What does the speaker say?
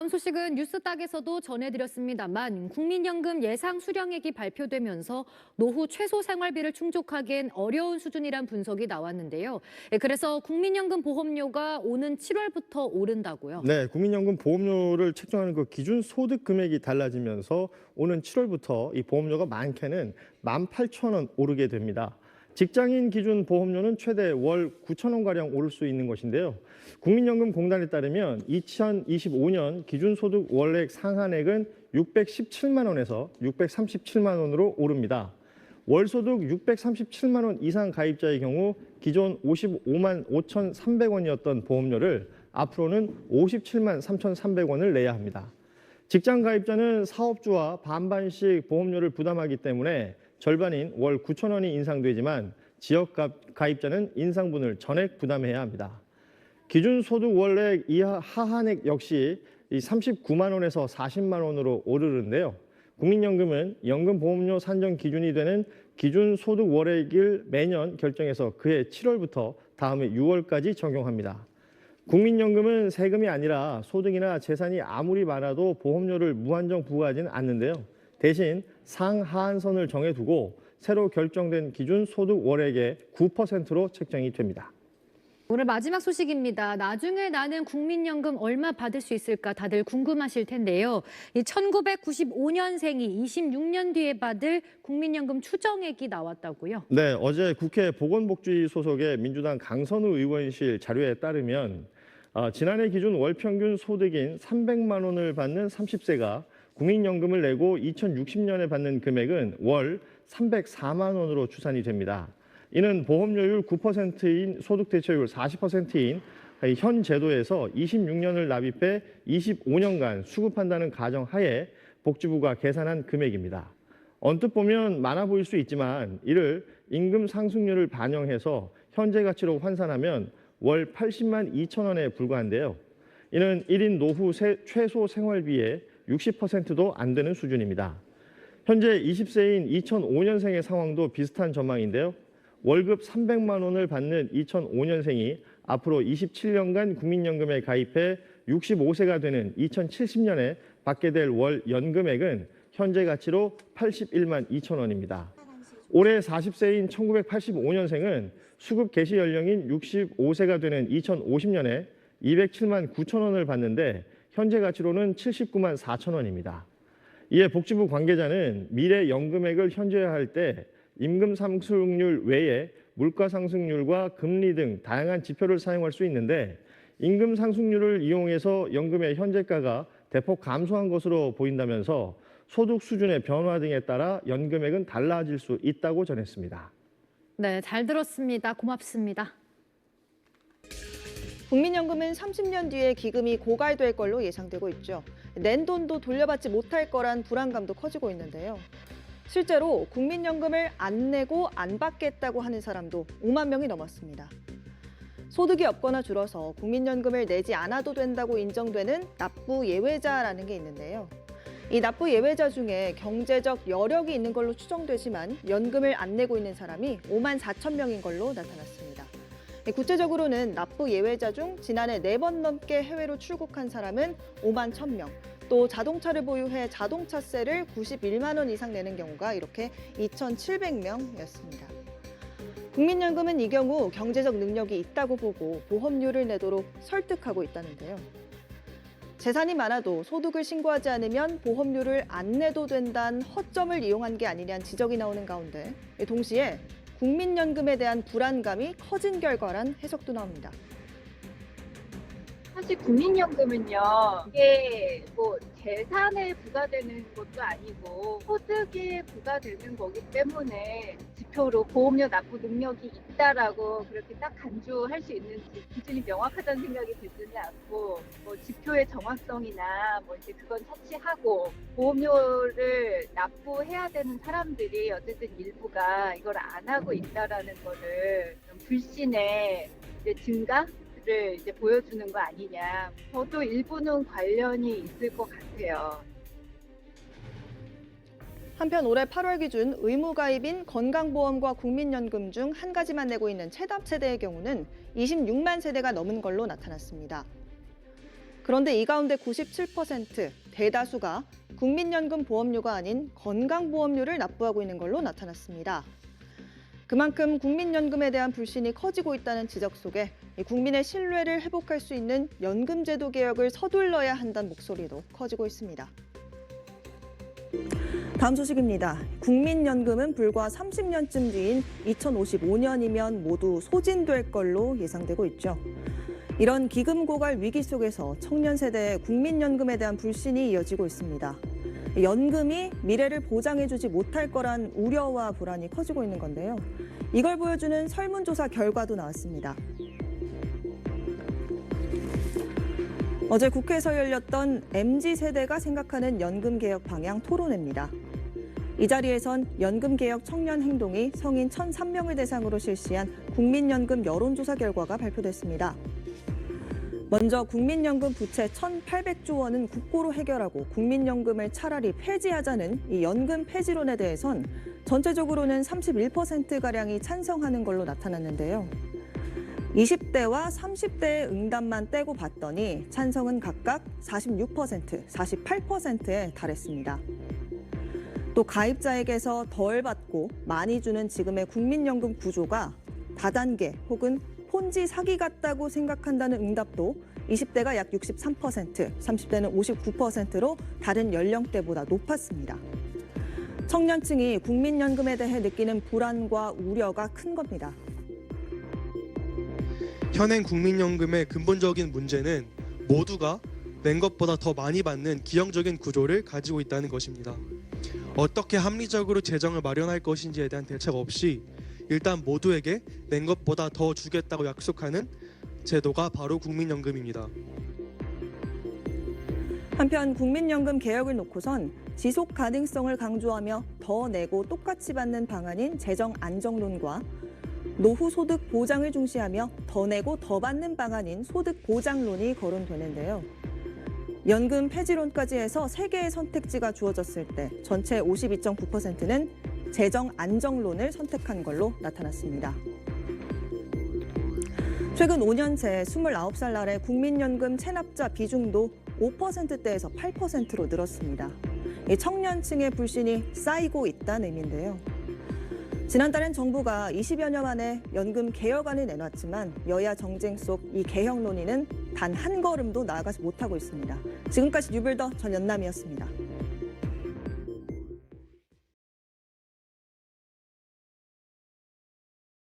다음 소식은 뉴스딱에서도 전해드렸습니다만 국민연금 예상 수령액이 발표되면서 노후 최소 생활비를 충족하기엔 어려운 수준이란 분석이 나왔는데요. 그래서 국민연금 보험료가 오는 7월부터 오른다고요. 네, 국민연금 보험료를 책정하는 그 기준 소득 금액이 달라지면서 오는 7월부터 이 보험료가 많게는 18,000원 오르게 됩니다. 직장인 기준 보험료는 최대 월 9,000원가량 오를 수 있는 것인데요. 국민연금공단에 따르면 2025년 기준소득 월액 상한액은 617만 원에서 637만 원으로 오릅니다. 월소득 637만 원 이상 가입자의 경우 기존 55만 5,300원이었던 보험료를 앞으로는 57만 3,300원을 내야 합니다. 직장 가입자는 사업주와 반반씩 보험료를 부담하기 때문에 절반인 월 9,000원이 인상되지만 지역 가입자는 인상분을 전액 부담해야 합니다. 기준소득 월액 이하 하한액 역시 39만 원에서 40만 원으로 오르는데요. 국민연금은 연금보험료 산정 기준이 되는 기준소득 월액을 매년 결정해서 그해 7월부터 다음해 6월까지 적용합니다. 국민연금은 세금이 아니라 소득이나 재산이 아무리 많아도 보험료를 무한정 부과하지는 않는데요. 대신 상하한선을 정해두고 새로 결정된 기준 소득 월액의 9%로 책정이 됩니다. 오늘 마지막 소식입니다. 나중에 나는 국민연금 얼마 받을 수 있을까 다들 궁금하실 텐데요. 이 1995년생이 26년 뒤에 받을 국민연금 추정액이 나왔다고요. 네, 어제 국회 보건복지 소속의 민주당 강선우 의원실 자료에 따르면 지난해 기준 월 평균 소득인 300만 원을 받는 30세가 국민연금을 내고 2060년에 받는 금액은 월 304만 원으로 추산이 됩니다. 이는 보험료율 9%인 소득 대체율 40%인 현 제도에서 26년을 납입해 25년간 수급한다는 가정하에 복지부가 계산한 금액입니다. 언뜻 보면 많아 보일 수 있지만 이를 임금 상승률을 반영해서 현재 가치로 환산하면 월 80만 2천 원에 불과한데요. 이는 1인 노후 최소 생활비의 60%도 안 되는 수준입니다. 현재 20세인 2005년생의 상황도 비슷한 전망인데요. 월급 300만 원을 받는 2005년생이 앞으로 27년간 국민연금에 가입해 65세가 되는 2070년에 받게 될 월 연금액은 현재 가치로 81만 2천 원입니다. 올해 40세인 1985년생은 수급 개시 연령인 65세가 되는 2050년에 207만 9천 원을 받는데 현재 가치로는 79만 4천 원입니다. 이에 복지부 관계자는 미래 연금액을 현재화할 때 임금 상승률 외에 물가 상승률과 금리 등 다양한 지표를 사용할 수 있는데 임금 상승률을 이용해서 연금의 현재가가 대폭 감소한 것으로 보인다면서 소득 수준의 변화 등에 따라 연금액은 달라질 수 있다고 전했습니다. 네, 잘 들었습니다. 고맙습니다. 국민연금은 30년 뒤에 기금이 고갈될 걸로 예상되고 있죠. 낸 돈도 돌려받지 못할 거란 불안감도 커지고 있는데요. 실제로 국민연금을 안 내고 안 받겠다고 하는 사람도 5만 명이 넘었습니다. 소득이 없거나 줄어서 국민연금을 내지 않아도 된다고 인정되는 납부 예외자라는 게 있는데요. 이 납부 예외자 중에 경제적 여력이 있는 걸로 추정되지만 연금을 안 내고 있는 사람이 5만 4천 명인 걸로 나타났습니다. 구체적으로는 납부 예외자 중 지난해 4번 넘게 해외로 출국한 사람은 5만 1,000명, 또 자동차를 보유해 자동차세를 91만 원 이상 내는 경우가 이렇게 2,700명이었습니다. 국민연금은 이 경우 경제적 능력이 있다고 보고 보험료를 내도록 설득하고 있다는데요. 재산이 많아도 소득을 신고하지 않으면 보험료를 안 내도 된다는 허점을 이용한 게 아니냐는 지적이 나오는 가운데 동시에 국민연금에 대한 불안감이 커진 결과란 해석도 나옵니다. 사실 국민연금은요, 이게 뭐 재산에 부과되는 것도 아니고 소득에 부과되는 거기 때문에 지표로 보험료 납부 능력이 있다라고 그렇게 딱 간주할 수 있는 기준이 명확하다는 생각이 들지는 않고, 뭐 지표의 정확성이나 뭐 이제 그건 차치하고 보험료를 납부해야 되는 사람들이 어쨌든 일부가 이걸 안 하고 있다라는 거를 좀 불신의 이제 증가? 를 이제 보여주는 거 아니냐. 저도 일부는 관련이 있을 것 같아요. 한편 올해 8월 기준 의무가입인 건강보험과 국민연금 중 한 가지만 내고 있는 체납 세대의 경우는 26만 세대가 넘은 걸로 나타났습니다. 그런데 이 가운데 97%, 대다수가 국민연금 보험료가 아닌 건강보험료를 납부하고 있는 걸로 나타났습니다. 그만큼 국민연금에 대한 불신이 커지고 있다는 지적 속에 국민의 신뢰를 회복할 수 있는 연금제도 개혁을 서둘러야 한다는 목소리도 커지고 있습니다. 다음 소식입니다. 국민연금은 불과 30년쯤 뒤인 2055년이면 모두 소진될 걸로 예상되고 있죠. 이런 기금 고갈 위기 속에서 청년 세대의 국민연금에 대한 불신이 이어지고 있습니다. 연금이 미래를 보장해주지 못할 거란 우려와 불안이 커지고 있는 건데요. 이걸 보여주는 설문조사 결과도 나왔습니다. 어제 국회에서 열렸던 MZ세대가 생각하는 연금개혁 방향 토론회입니다. 이 자리에선 연금개혁 청년 행동이 성인 1,003명을 대상으로 실시한 국민연금 여론조사 결과가 발표됐습니다. 먼저 국민연금 부채 1,800조 원은 국고로 해결하고 국민연금을 차라리 폐지하자는 이 연금 폐지론에 대해선 전체적으로는 31%가량이 찬성하는 걸로 나타났는데요. 20대와 30대의 응답만 떼고 봤더니 찬성은 각각 46%, 48%에 달했습니다. 또 가입자에게서 덜 받고 많이 주는 지금의 국민연금 구조가 다단계 혹은 폰지 사기 같다고 생각한다는 응답도 20대가 약 63%, 30대는 59%로 다른 연령대보다 높았습니다. 청년층이 국민연금에 대해 느끼는 불안과 우려가 큰 겁니다. 현행 국민연금의 근본적인 문제는 모두가 낸 것보다 더 많이 받는 기형적인 구조를 가지고 있다는 것입니다. 어떻게 합리적으로 재정을 마련할 것인지에 대한 대책 없이 일단 모두에게 낸 것보다 더 주겠다고 약속하는 제도가 바로 국민연금입니다. 한편 국민연금 개혁을 놓고선 지속 가능성을 강조하며 더 내고 똑같이 받는 방안인 재정 안정론과 노후 소득 보장을 중시하며 더 내고 더 받는 방안인 소득 보장론이 거론되는데요. 연금 폐지론까지 해서 3개의 선택지가 주어졌을 때 전체 52.9%는 재정 안정론을 선택한 걸로 나타났습니다. 최근 5년 새 29살 아래 국민연금 체납자 비중도 5%대에서 8%로 늘었습니다. 청년층의 불신이 쌓이고 있다는 의미인데요. 지난달엔 정부가 20여 년 만에 연금 개혁안을 내놨지만 여야 정쟁 속 이 개혁 논의는 단 한 걸음도 나아가지 못하고 있습니다. 지금까지 뉴빌더 전연남이었습니다.